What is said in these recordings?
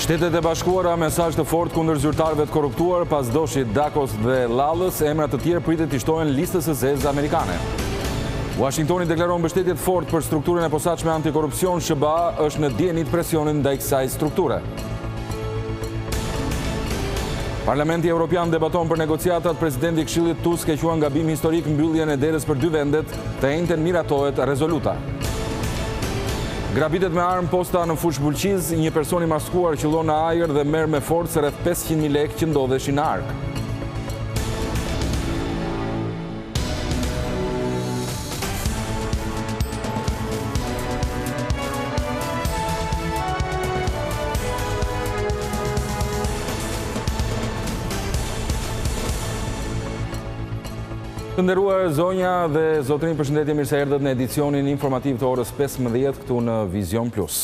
Shtetet e Bashkuara mesazh të fortë kundër zyrtarëve të korruptuar pas doshit Dakos dhe Lallës, emra të tjerë pritet të shtohen listës së zezë amerikane. Washingtoni deklaron mbështetje të fortë për strukturën e posaçme antikorrupsion. SBA është në dieni të presionin ndaj kësaj strukture. Parlamenti Evropian debaton për negociatat. Presidenti i Këshillit Tusk e quan gabim historik mbylljen e derës për 2 vendet, të njëjtën miratohet rezoluta. Grabitet me armë posta në fush Bulqiz, një person i maskuar qëllon në ajër dhe merr me forcë rreth 500.000 lekë që ndodheshin në ark. Të nderuar zonja dhe zotrin, përshëndetje, mirë se erdhët në edicionin informativ të orës 15 këtu në Vizion Plus.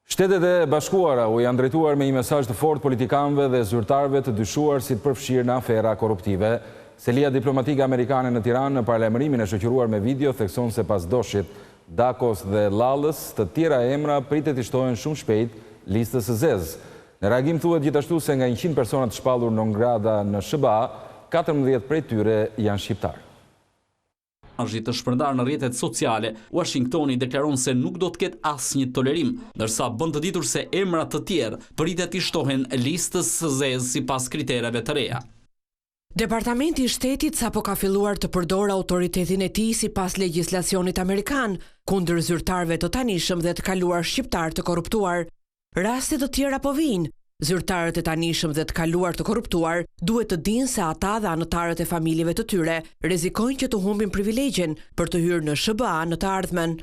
Shtetet e Bashkuara u janë drejtuar me një mesazh të fortë politikanëve dhe zyrtarëve të dyshuar si të përfshirë në afera korruptive. Selia diplomatike amerikane në Tiranë në paralajmërimin e shoqëruar me video thekson se pas doshit Dakos dhe Lallës, të tjera emra pritet të shtohen shumë shpejt listës së zezë. Në reagim thuhet gjithashtu se nga 100 persona të shpallur non grata në SBA, 14 prej tyre janë shqiptar. Të shpërndar në rrjetet sociale, Washingtoni deklaron se nuk do të ketë asnjë tolerim, ndërsa bën të ditur se emra të tjerë pritet të shtohen listës së zezë sipas kritereve të reja. Departamenti i Shtetit sapo ka filluar të përdorë autoritetin e tij sipas legjislacionit amerikan kundër zyrtarëve të tanishëm dhe të kaluar shqiptar të korruptuar. Raste të tjera po vijnë. Zyrtarët e tanishëm dhe të kaluar të korruptuar duhet të dinë se ata dhe anëtarët e familjeve të tyre rrezikojnë që të humbin privilegjen për të hyrë në SBA në të ardhmen.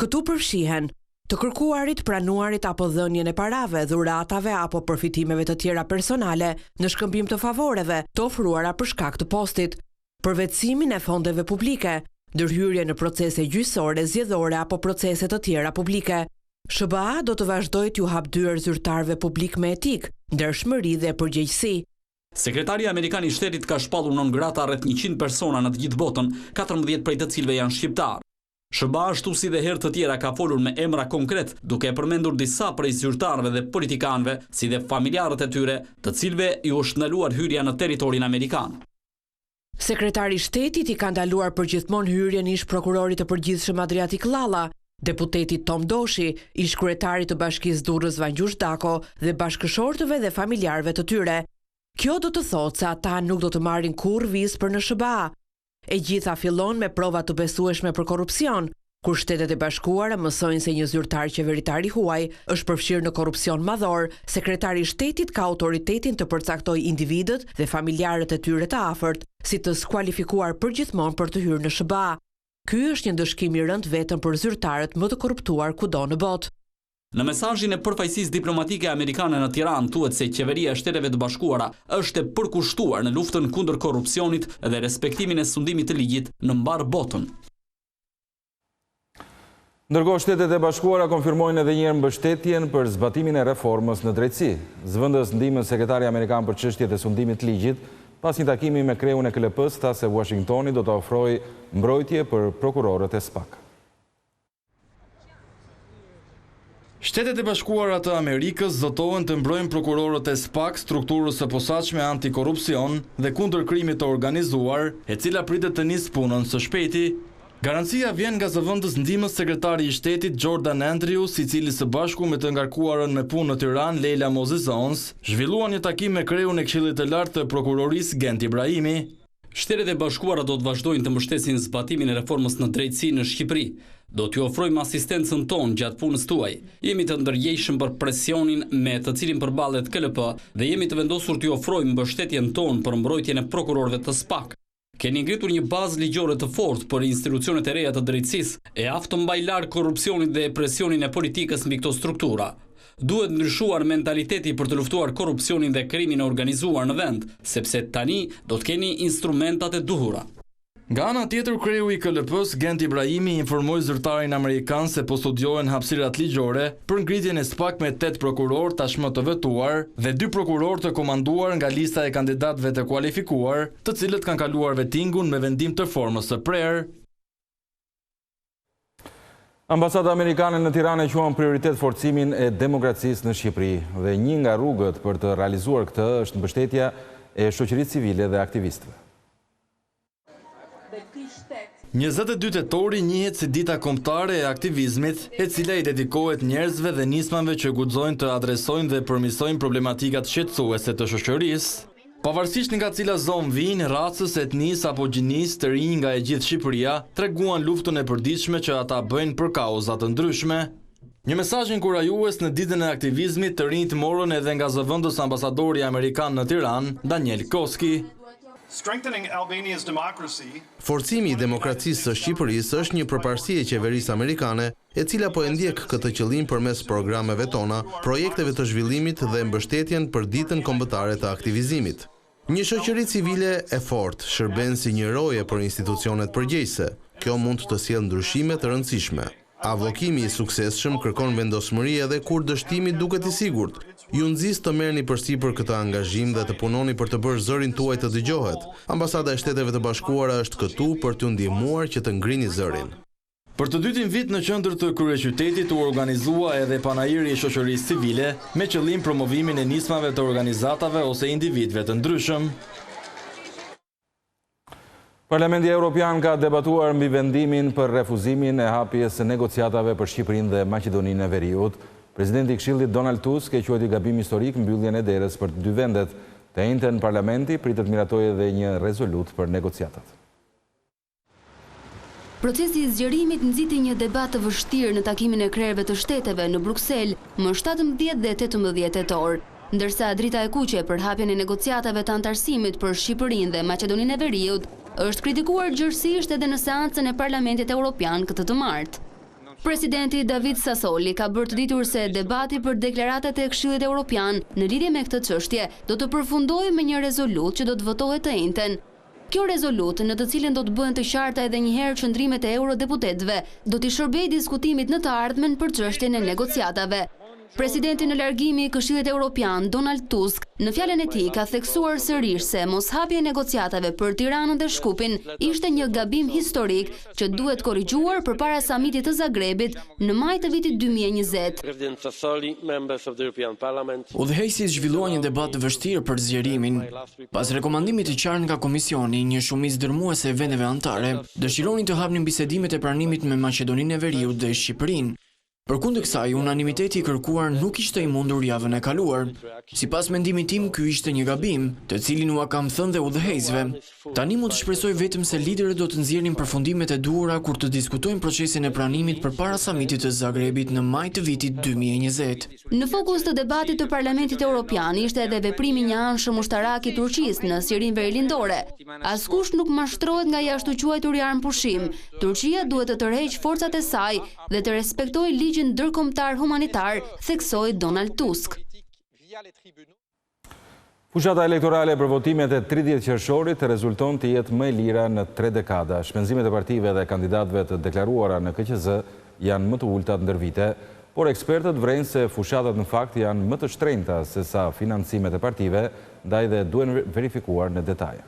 Këtu përfshihen të kërkuarit, pranuarit apo dhënien e parave, dhuratave apo përfitimeve të tjera personale në shkëmbim të favoreve të ofruara për shkak të postit, përvetësimin e fondeve publike, ndërhyrje në procese gjyqësore, zgjedhore apo procese të tjera publike. SBA do të vazhdojë t'ju hap dyer zyrtarëve publik me etik, ndershmëri dhe përgjegjësi. Sekretari amerikan i shtetit ka shpallur non grata rreth 100 persona në të gjithë botën, 14 prej të cilëve janë shqiptar. SBA ashtu si dhe herë të tjera ka folur me emra konkret, duke përmendur disa prej zyrtarëve dhe politikanëve, si dhe familjarët e tyre, të cilëve ju është ndaluar hyrja në territorin amerikan. Sekretari i shtetit i ka ndaluar përgjithmonë hyrjen ish prokurorit të përgjithshëm Adriatik Llalla, deputetit Tom Doshi, ish kryetarit të Bashkisë Durrës Vangjush Dako dhe bashkëshortëve dhe familjarëve të tyre. Kjo do të thotë se ata nuk do të marrin kurrë vizë për në SBA. E gjitha fillon me prova të besueshme për korrupsion, kur Shtetet e Bashkuara mësojnë se një zyrtar qeveritar i huaj është përfshirë në korrupsion madhor. Sekretari i shtetit ka autoritetin të përcaktojë individët dhe familjarët e tyre të afërt si të skualifikuar përgjithmonë për të hyrë në SBA. Ky është një ndëshkim i rënd vetëm për zyrtarët më të korruptuar kudo në botë. Në mesazhin e përfaqësisë diplomatike amerikane në Tiranë thuhet se qeveria e Shteteve të Bashkuara është e përkushtuar në luftën kundër korrupsionit dhe respektimin e sundimit të ligjit në mbar botën. Ndërkohë, Shtetet e Bashkuara konfirmojnë edhe një herë mbështetjen për zbatimin e reformës në drejtësi. Zëvendës ndihmën sekretari amerikan për çështjet e sundimit të ligjit, pas një takimi me kreun e KLP-s, tha se Washingtoni do të ofrojë mbrojtje për prokurorët e SPAK. Shtetet e Bashkuara të Amerikës zotohen të mbrojnë prokurorët e SPAK, strukturës së posaçme antikorrupsion dhe kundër krimit të organizuar, e cila pritet të nisë punën së shpejti. Garancia vjen nga zëvendës ndihmës sekretari i shtetit Jordan Andrews, i cili së bashku me të ngarkuarën me punë në Tiranë Leila Mozezons, zhvilluan një takim me kreun e Këshillit të Lartë të prokurorisë Gent Ibrahimi. Shtetet e Bashkuara do të vazhdojnë të mbështesin zbatimin e reformës në drejtësi në Shqipëri. Do t'ju ofrojmë asistencën tonë gjatë punës tuaj. Jemi të ndërgjegjshëm për presionin me të cilin përballet KLP dhe jemi të vendosur t'ju ofrojmë mbështetjen tonë për mbrojtjen e prokurorëve të SPAK. Keni ngritur një bazë ligjore të fortë për institucionet e reja të drejtësisë, e aftë të mbaj larg korrupsionin dhe presionin e politikës mbi këto struktura. Duhet ndryshuar mentaliteti për të luftuar korrupsionin dhe krimin e organizuar në vend, sepse tani do të keni instrumentat e duhura. Nga ana tjetër, kreu i KLP-s Gent Ibrahimi informoi zyrtarin amerikan se po studiohen hapësirat ligjore për ngritjen e SPAK me 8 prokuror tashmë të vetuar dhe 2 prokuror të komanduar nga lista e kandidatëve të kualifikuar, të cilët kanë kaluar vetingun me vendim të formës së prerë. Ambasada amerikane në Tiranë e quan prioritet forcimin e demokracisë në Shqipëri dhe një nga rrugët për të realizuar këtë është mbështetja e shoqërisë civile dhe aktivistëve. 22 tetori njihet si dita kombëtare e aktivizmit, e cila i dedikohet njerëzve dhe nismave që guxojnë të adresojnë dhe përmirësojnë problematikat shqetësuese të shoqërisë. Pavarësisht nga cila zonë vinë, racës, etnisë apo gjinisë të rinj nga e gjithë Shqipëria, treguan luftën e përditshme që ata bëjnë për kauza të ndryshme. Një mesazh inkurajues në ditën e aktivizmit të rinjt morën edhe nga zëvendës ambasadori amerikan në Tiranë, Daniel Koski. Forcimi i demokracisë së Shqipërisë është një përparësi e qeverisë amerikane, e cila po e ndjek këtë qëllim përmes programeve tona, projekteve të zhvillimit dhe mbështetjen për ditën kombëtare të aktivizimit. Një shoqëri civile e fortë shërben si një roje për institucionet përgjegjëse. Kjo mund të sjellë ndryshime të rëndësishme. Avokimi i suksesshëm kërkon vendosmëri edhe kur dështimi duket i sigurt. Ju nxis të merrni përsipër këtë angazhim dhe të punoni për të bërë zërin tuaj të dëgjohet. Ambasada e Shteteve të Bashkuara është këtu për t'ju ndihmuar që të ngrini zërin. Për të dytin vit në qendër të kryeqytetit u organizua edhe panajiri i shoqërisë civile me qëllim promovimin e nismave të organizatave ose individëve të ndryshëm. Parlamenti Evropian ka debatuar mbi vendimin për refuzimin e hapjes së negociatave për Shqipërinë dhe Maqedoninë e Veriut. Presidenti i Këshillit Donald Tusk e quajti gabim historik mbylljen e derës për dy vendet. Të njëjtën parlamenti pritet miratojë edhe një rezolut për negociatat. Procesi i zgjerimit nxiti një debat të vështirë në takimin e krerëve të shteteve në Bruksel më 17 dhe 18 tetor. Ndërsa drita e kuqe për hapjen e negociatave të antarësimit për Shqipërinë dhe Maqedoninë e Veriut është kritikuar gjërësisht edhe në seancën e Parlamentit Evropian këtë të martë. Presidenti David Sassoli ka bërë të ditur se debati për deklaratat e Këshillit Evropian në lidhje me këtë çështje do të përfundojë me një rezolut që do të votohet të njëjtën. Kjo rezolut, në të cilën do të bëhen të qarta edhe një herë qëndrimet e eurodeputetëve, do t'i shërbejë diskutimit në të ardhmen për çështjen e negociatave. Presidenti në largimi i Këshillit Evropian, Donald Tusk, në fjalën e tij ka theksuar sërish se moshapja e negociatave për Tiranën dhe Shkupin ishte një gabim historik që duhet korrigjuar përpara samitit të Zagrebit në maj të vitit 2020. Udhëheqësi zhvillua një debat të vështirë për zgjerimin. Pas rekomandimit të qartë nga Komisioni, një shumicë dërmuese e vendeve anëtare dëshironin të hapnin bisedimet e pranimit me Maqedoninë e Veriut dhe Shqipërinë. Përkundër kësaj, unanimiteti i kërkuar nuk ishte i mundur javën e kaluar. Sipas mendimit tim, ky ishte një gabim, të cilin ua kam thënë dhe udhëheqësve. Tani mund të shpresoj vetëm se liderët do të nxjerrin përfundimet e duhura kur të diskutojnë procesin e pranimit përpara samitit të Zagrebit në maj të vitit 2020. Në fokus të debatit të Parlamentit Evropian ishte edhe veprimi një anshëm ushtarak i Turqisë në Sirinë Verilandore. Askush nuk mashtrohet nga jashtëquajturi armëpushim. Turqia duhet të tërheqë forcat e saj dhe të respektojë ligjin ndërkombëtar humanitar, theksoi Donald Tusk. Fushata elektorale për votimet e 30 qershorit rezulton të jetë më e lira në 3 dekada. Shpenzimet e partive dhe kandidatëve të deklaruara në KQZ janë më të ultat ndër vite, por ekspertët vrejnë se fushatat në fakt janë më të shtrenjta se sa financimet e partive, ndaj dhe duhen verifikuar në detaje.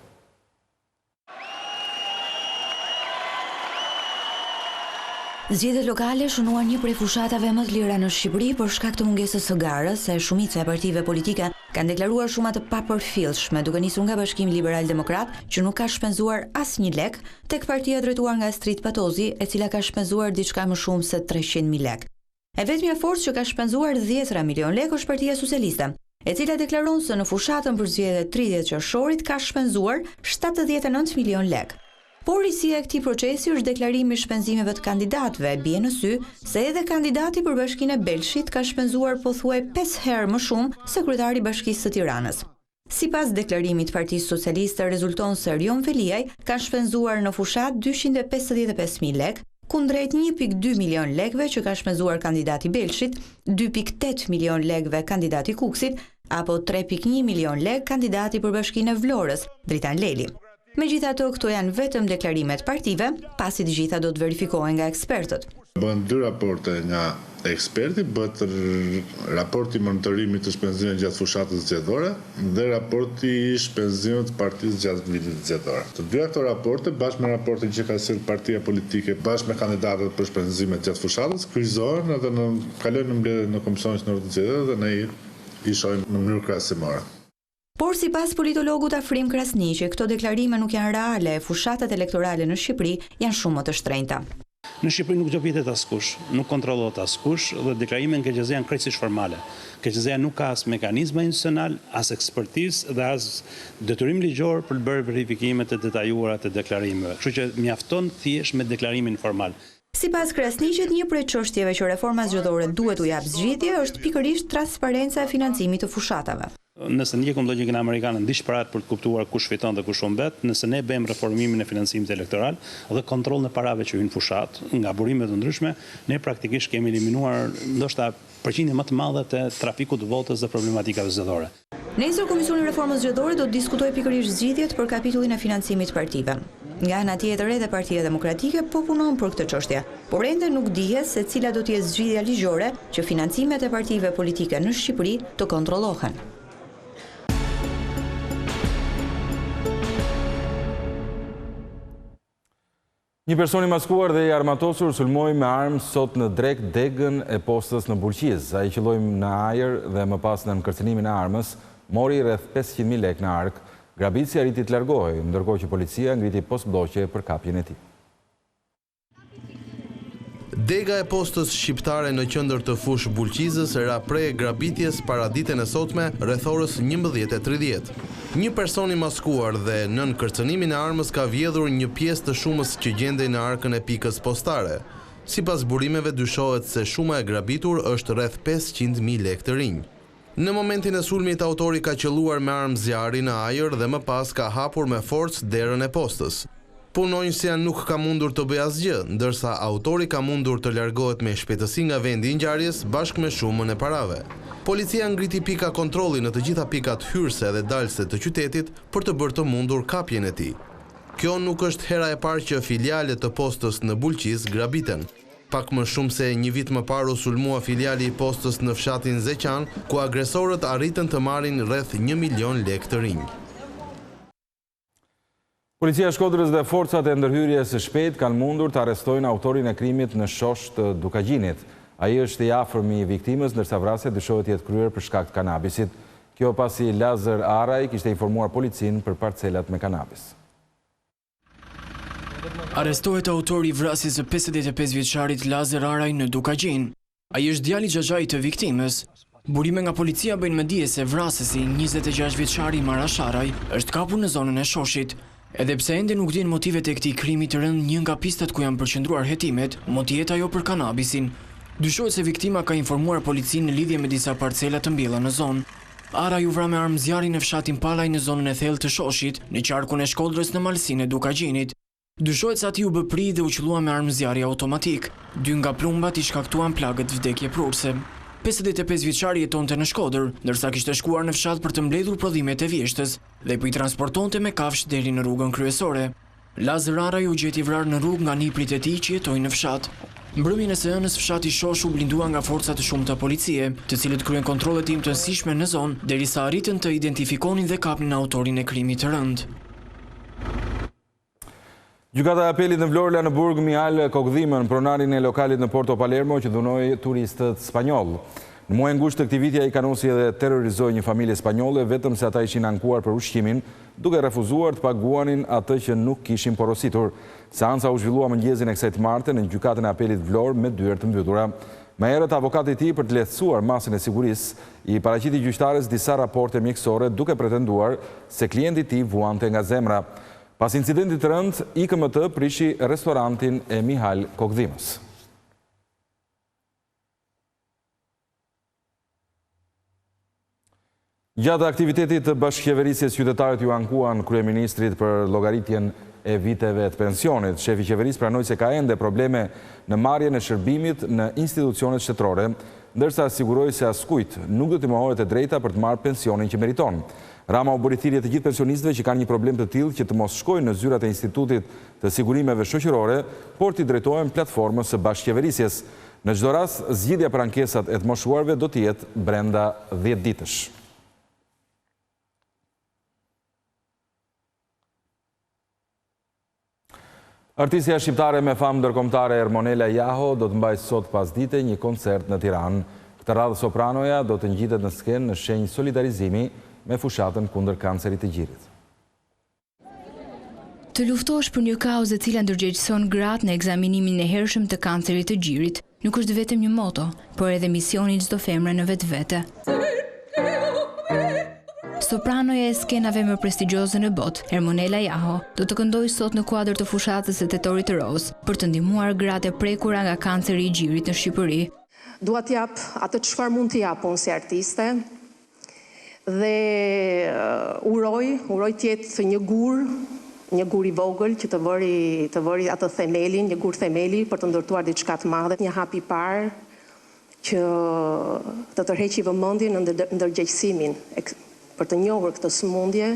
Zgjedhjet lokale shënuan një prej fushatave më të lira në Shqipëri për shkak të mungesës së garës, se shumica e partive politike kanë deklaruar shuma të papërfillshme, duke nisur nga Bashkimi Liberal Demokrat, që nuk ka shpenzuar asnjë lek, tek partia drejtuar nga Strit Patozi, e cila ka shpenzuar diçka më shumë se 300.000 lek. E vetmja forcë që ka shpenzuar 10 milion lek është Partia Socialiste, e cila deklaron se në fushatën për zgjedhjet 30 qershorit ka shpenzuar 79 milion lek. Por risia e këtij procesi është deklarimi i shpenzimeve të kandidatëve. Bie në sy se edhe kandidati për Bashkinë e Belshit ka shpenzuar pothuaj 5 herë më shumë se kryetari i Bashkisë së Tiranës. Sipas deklarimit të Partisë Socialiste, rezulton se Rion Veliaj ka shpenzuar në fushat 255.000 lek, kundrejt 1.2 milion lekëve që ka shpenzuar kandidati i Belshit, 2.8 milion lekëve kandidati i Kuksit, apo 3.1 milion lekë kandidati për Bashkinë e Vlorës, Dritan Leli. Megjithatë, këto janë vetëm deklarimet partive, pasi të gjitha do të verifikohen nga ekspertët. Bën 2 raporte nga eksperti, bëhet raporti monitorimit të shpenzimit gjatë fushatës zgjedhore dhe raporti i shpenzimit të partisë gjatë vitit zgjedhor. Të dyja këto raporte, bashkë me raportin që ka sjellë partia politike, bashkë me kandidatët për shpenzimet gjatë fushatës, kryqëzohen edhe kalojnë në mbledhje në komisionin e të zgjedhjeve dhe ne i shohim në mënyrë krahasimore. Por sipas politologut Afrim Krasniqi, këto deklarime nuk janë reale, fushatat elektorale në Shqipëri janë shumë më të shtrenjta. Në Shqipëri nuk gjobitet askush, nuk kontrollohet askush dhe deklarimet nga KQZ janë krejtësisht formale. KQZ nuk ka as mekanizma institucional, as ekspertizë dhe as detyrim ligjor për të bërë verifikimet e detajuara të deklarimeve. Kështu që mjafton thjesht me deklarimin formal. Sipas Krasniqit, një prej çështjeve që reforma zgjedhore duhet u jap zgjidhje është pikërisht transparenca e financimit të fushatave. Nëse ndjekim logjikën amerikane ndiq parat për të kuptuar kush fiton dhe kush humbet, nëse ne bëjmë reformimin e financimit elektoral dhe kontrollin e parave që hyn fushat nga burime të ndryshme, ne praktikisht kemi eliminuar ndoshta përqindje më të madhe të trafikut të votës dhe problematikave zgjedhore. Nesër Komisioni i Reformës Zgjedhore do të diskutojë pikërisht zgjidhjet për kapitullin e financimit të partive. Nga ana tjetër edhe Partia Demokratike po punon për këtë çështje, por ende nuk dihet se cila do të jetë zgjidhja ligjore që financimet e partive politike në Shqipëri të kontrollohen. Një person i maskuar dhe i armatosur sulmoi me armë sot në drek degën e postës në Bulqiz. Ai qëlloi në ajër dhe më pas në kërcënimin e armës, mori rreth 500.000 lekë në ark. Grabitësi arriti të largohej, ndërkohë që policia ngriti postblloqe për kapjen e tij. Dega e postës shqiptare në qendër të fush Bulqizës ra prej grabitjes para ditën e sotme rreth orës 11:30. Një person i maskuar dhe nën kërcënimin e armës ka vjedhur një pjesë të shumës që gjendej në arkën e pikës postare. Sipas burimeve dyshohet se shuma e grabitur është rreth 500.000 lekë të rinj. Në momentin e sulmit autori ka qelluar me armë zjarri në ajër dhe më pas ka hapur me forcë derën e postës. Punonjësia nuk ka mundur të bëjë asgjë, ndërsa autori ka mundur të largohet me shpejtësi nga vendi i ngjarjes bashkë me shumën e parave. Policia ngriti pika kontrolli në të gjitha pikat hyrëse dhe dalëse të qytetit për të bërë të mundur kapjen e tij. Kjo nuk është hera e parë që filiale të postës në Bulqiz grabiten. Pak më shumë se një vit më parë u sulmua filiali i postës në fshatin Zeqan, ku agresorët arritën të marrin rreth 1 milion lekë të rinj. Policia e Shkodrës dhe forcat e ndërhyrjes së shpejtë kanë mundur të arrestojnë autorin e krimit në shosh të Dukagjinit. Ai është i afërm i viktimës, ndërsa vrasja dyshohet jetë kryer për shkak të kanabisit. Kjo pasi Lazar Araj kishte informuar policinë për parcelat me kanabis. Arrestohet autori i vrasjes së 55 vjeçarit Lazar Araj në Dukagjin. Ai është djali xhaxhait të viktimës. Burime nga policia bëjnë me dije se vrasësi, 26 vjeçari Marash Araj, është kapur në zonën e shoshit. Edhe pse ende nuk dihen motivet e këtij krimi të rënd, një nga pistat ku janë përqendruar hetimet, mund të jetë ajo për kanabisin. Dyshohet se viktima ka informuar policinë në lidhje me disa parcela të mbjella në zonë. Araj u vra me armë zjarri në fshatin Pallaj në zonën e thellë të shoshit, në qarkun e Shkodrës në malsinë e Dukagjinit. Dyshohet se ati u bë pri dhe u qellua me armë zjarri automatik. 2 nga plumbat i shkaktuan plagët vdekje prurse. 55 vjeçari jetonte në Shkodër, ndërsa kishte shkuar në fshat për të mbledhur prodhimet e vjeshtës dhe po i transportonte me kafsh deri në rrugën kryesore. Lazar Araj u gjeti vrarë në rrugë nga niprit e tij që jetojnë në fshat. Mbrëmjen e së hënës fshati Shosh u blindua nga forca të shumta policie, të cilët kryen kontrolle të intensishme në zonë, derisa arritën të identifikonin dhe kapnin autorin e krimit të rënd. Gjykata e apelit në Vlorë la në burg Mial Kokdhimën pronarin e lokalit në Porto Palermo që dhunoi turistët spanjoll. Në muaj ngusht të këtij viti ai kanosi edhe terrorizoi një familje spanjolle vetëm se ata ishin ankuar për ushqimin, duke refuzuar të paguanin atë që nuk kishin porositur. Seanca u zhvillua mëngjesin e kësaj marte në gjykatën e apelit Vlorë me dyert të mbyllura. Më herët avokati i tij për të lehtësuar masën e sigurisë i paraqiti gjyqtarës disa raporte mjekësore duke pretenduar se klienti i tij vuante nga zemra. Pas incidentit të rënd, IKMT prishi restorantin e Mihal Kokdhimës. Gjatë aktivitetit të bashkëqeverisjes, qytetarët ju ankuan kryeministrit për llogaritjen e viteve të pensionit. Shefi qeverisë pranoi se ka ende probleme në marrjen e shërbimit në institucionet shtetërore, ndërsa siguroi se askujt nuk do t'i mohohet e drejta për të marrë pensionin që meriton. Rama u bëri thirrje të gjithë pensionistëve që kanë një problem të tillë që të mos shkojnë në zyrat e Institutit të Sigurimeve Shoqërore, por t'i drejtohen platformës së bashkëqeverisjes. Në çdo rast, zgjidhja për ankesat e të moshuarve do të jetë brenda 10 ditësh. Artistja shqiptare me famë ndërkombëtare Ermonela Jaho do të mbajë sot pasdite një koncert në Tiranë. Këtë radhë sopranoja do të ngjitet në skenë në shenjë solidarizimi me fushatën kundër kancerit të gjirit. Të luftosh për një kauzë e cila ndërgjegjëson gratë në ekzaminimin e hershëm të kancerit të gjirit nuk është vetëm një moto, por edhe misioni çdo femre në vetvete. Sopranoja e skenave më prestigjioze në botë, Ermonela Jaho, do të këndojë sot në kuadër të fushatës së Tetorit të Roz për të ndihmuar gratë e prekura nga kanceri i gjirit në Shqipëri. Dua t'jap atë çfarë mund t'i jap unë si artiste dhe uroj t'jetë një gur i vogël që të vëri atë themelin, një gur themeli për të ndërtuar diçka të madhe, një hap i parë që të tërheqi vëmendjen në ndërgjegjësimin për të njohur këtë sëmundje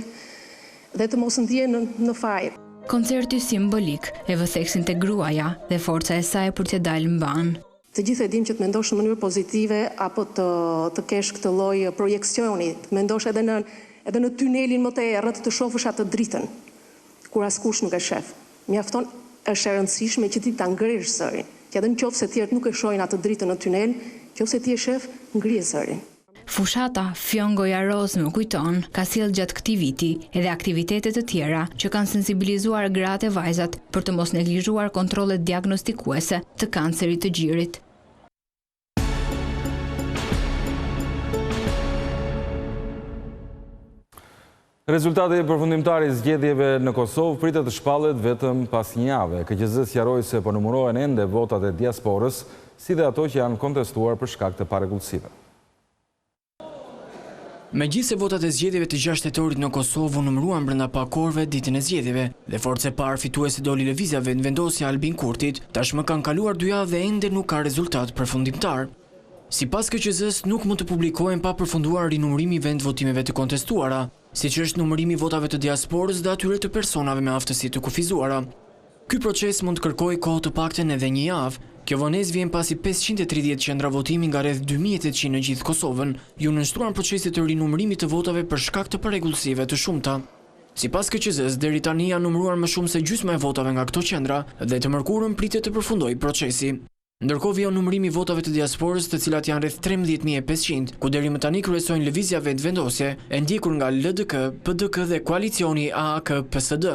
dhe të mos ndihen në faj. Koncerti simbolik e vëtheksin të gruaja dhe forca e saj për të dalë mban. Të gjithë e dim që të mendosh në mënyrë pozitive apo të kesh këtë lloj projeksioni, të mendosh edhe në tunelin më të errët të shohësh atë dritën, kur askush nuk e shef. Mjafton është e rëndësishme që ti ta ngresh zërin, që edhe nëse të tjerët nuk e shohin atë dritën në tunel, nëse ti e shef, ngrije zërin. Fushata Fjongoja Roz më kujton ka sjellë gjatë këtij viti edhe aktivitete të tjera që kanë sensibilizuar gratë e vajzat për të mos neglizhuar kontrollet diagnostikuese të kancerit të gjirit. Rezultati përfundimtar i zgjedhjeve në Kosovë pritet të shpallet vetëm pas një jave. KQZ sqaroi se po numërohen ende votat e diasporës, si dhe ato që janë kontestuar për shkak të parregullsive. Megjithëse votat e zgjedhjeve të 6 tetorit në Kosovë u numëruan brenda pak orëve ditën e zgjedhjeve dhe forca e parë fituese doli lëvizjave në vendosja Albin Kurtit, tashmë kanë kaluar 2 javë dhe ende nuk ka rezultat përfundimtar. Sipas KQZ-s nuk mund të publikohen pa përfunduar rinumërimi i vendvotimeve të kontestuara, siç është numërimi votave të diasporës dhe atyre të personave me aftësi të kufizuara. Ky proces mund të kërkojë kohë të paktën edhe një javë. Kjo vonesë vjen pasi 530 qendra votimi nga rreth 2800 në gjithë Kosovën ju nënshtruan procesit të rinumërimit të votave për shkak të parregullsive të shumta. Sipas KQZ-s, deri tani janë numëruar më shumë se gjysma e votave nga këto qendra dhe të mërkurën pritet të përfundojë procesi. Ndërkohë vjen numërimi i votave të diasporës, të cilat janë rreth 13500, ku deri më tani kryesojnë lëvizja vendvendosje, e ndjekur nga LDK, PDK dhe koalicioni AAK-PSD.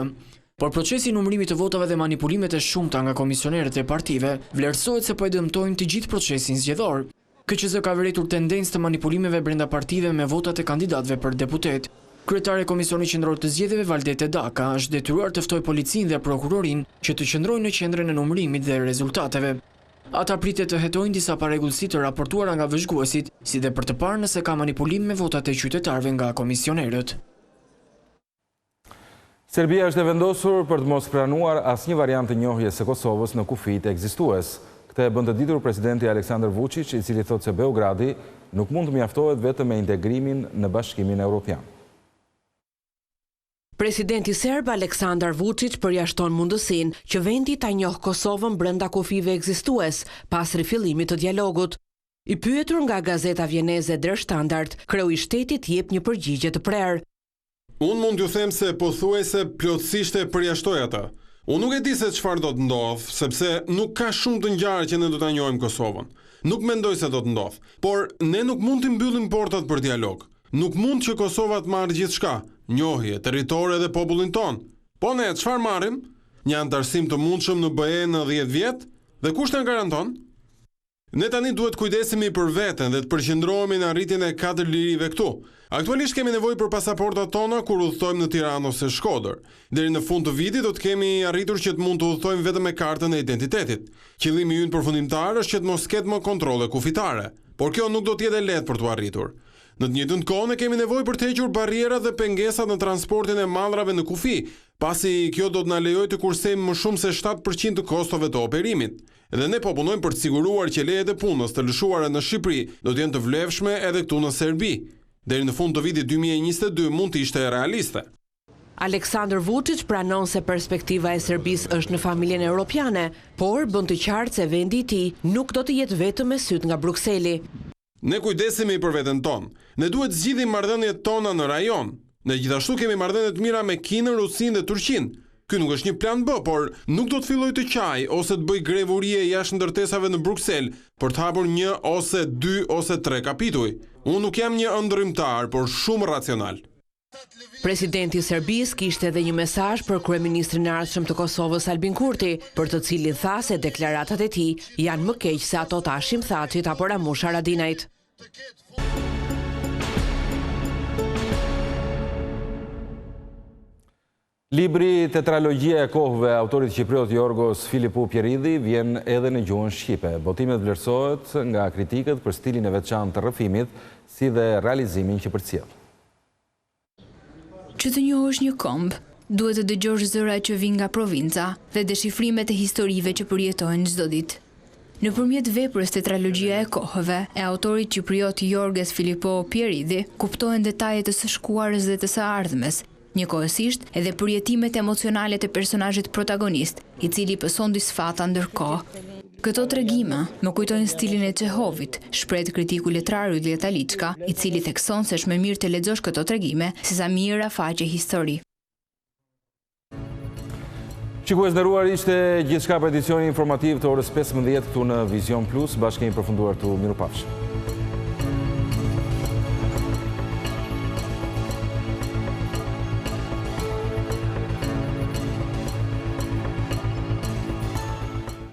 Por procesi i numërimit të votave dhe manipulimet e shumta nga komisionerët e partive vlerësohet se po e dëmtojnë të gjithë procesin zgjedhor. KQZ ka vërejtur tendencë të manipulimeve brenda partive me votat e kandidatëve për deputet. Kryetari i Komisionit Qendror të Zgjedhjeve Valdete Daka është detyruar të ftojë policinë dhe prokurorin që të qëndrojnë në qendrën e numërimit dhe rezultateve. Ata pritet të hetojnë disa parregullsi të raportuara nga vëzhguesit, si dhe për të parë nëse ka manipulim me votat e qytetarëve nga komisionerët. Serbia është e vendosur për të mos pranuar asnjë variant të njohjes së Kosovës në kufijtë ekzistues. Këtë e bën të ditur presidenti Aleksandar Vučić, i cili thotë se Beogradi nuk mund të mjaftohet vetëm me integrimin në Bashkimin Evropian. Presidenti serb Aleksandar Vučić përjashton mundësinë që vendi ta njohë Kosovën brenda kufive ekzistues pas rifillimit të dialogut. I pyetur nga gazeta vjeneze Der Standard, kreu i shtetit jep një përgjigje të prerë. Unë mund t'ju them se pothuajse plotësisht e përjashtoj ata. Unë nuk e di se çfarë do të ndodhë, sepse nuk ka shumë të ngjarë që ne do ta njohim Kosovën. Nuk mendoj se do të ndodhë, por ne nuk mund të mbyllim portat për dialog. Nuk mund që Kosova të marrë gjithçka, njohje, territore dhe popullin ton. Po ne çfarë marrim? Një antarësim të mundshëm në BE në 10 vjet? Dhe kush na garanton? Ne tani duhet kujdesemi për veten dhe të përqendrohemi në arritjen e 4 lirive këtu. Aktualisht kemi nevojë për pasaportat tona kur udhtojmë në Tiranë ose Shkodër. Deri në fund të vitit do të kemi arritur që të mund të udhtojmë vetëm me kartën e identitetit. Qëllimi ynë përfundimtar është që të mos ketë më kontrolle kufitare, por kjo nuk do të jetë lehtë për t'u arritur. Në të njëjtën kohë ne kemi nevojë për të hequr barrierat dhe pengesat në transportin e mallrave në kufi, pasi kjo do të na lejojë të kursejmë më shumë se 7% të kostove të operimit. Dhe ne po punojmë për të siguruar që lejet e punës të lëshuara në Shqipëri do të jenë të vlefshme edhe këtu në Serbi. Deri në fund të vitit 2022 mund të ishte realiste. Aleksandar Vučić pranon se perspektiva e Serbisë është në familjen europiane, por bën të qartë se vendi i tij nuk do të jetë vetëm me syt nga Brukseli. Ne kujdesemi për veten tonë. Ne duhet zgjidhim marrëdhëniet tona në rajon. Ne gjithashtu kemi marrëdhënie të mira me Kinën, Rusinë dhe Turqinë. Ky nuk është një plan B, por nuk do të filloj të qaj ose të bëj grevurie jashtë ndërtesave në Bruksel për të hapur 1 ose 2 ose 3 kapituj. Unë nuk jam një ëndrrymtar, por shumë racional. Presidenti i Serbisë kishte edhe një mesazh për kryeministrin e ardhshëm të Kosovës Albin Kurti, për të cilin tha se deklaratat e tij janë më keq se ato të Hashim Thaçit apo Ramush Haradinajt. Libri Tetralogjia e kohëve autorit shqipriot Jorgos Filipu Pieridi vjen edhe në gjuhën shqipe. Botimet vlerësohet nga kritikët për stilin e veçantë të rrëfimit, si dhe realizimin që përcjell. Që të njohësh një këmbë, duhet të dëgjosh zëra që vijnë nga provinca dhe deshifrimet e historive që përjetojnë çdo ditë. Nëpërmjet veprës Tetralogjia e kohëve e autorit shqipriot Jorgos Filipu Pieridi kuptohen detajet të së shkuarës dhe të së ardhmes, njëkohësisht edhe përjetimet emocionale të personazhit protagonist, i cili pëson disfata ndërkohë. Këto tregime më kujtojnë stilin e Çehovit, shpreh kritiku letrar Yllia Taliçka, i cili thekson se është më mirë të lexosh këto tregime sesa mira faqe histori. Shikues nderuar, ishte gjithçka për edicionin informativ të orës 15 këtu në Vizion Plus. Bashkë kemi përfunduar tu. Mirupafshim.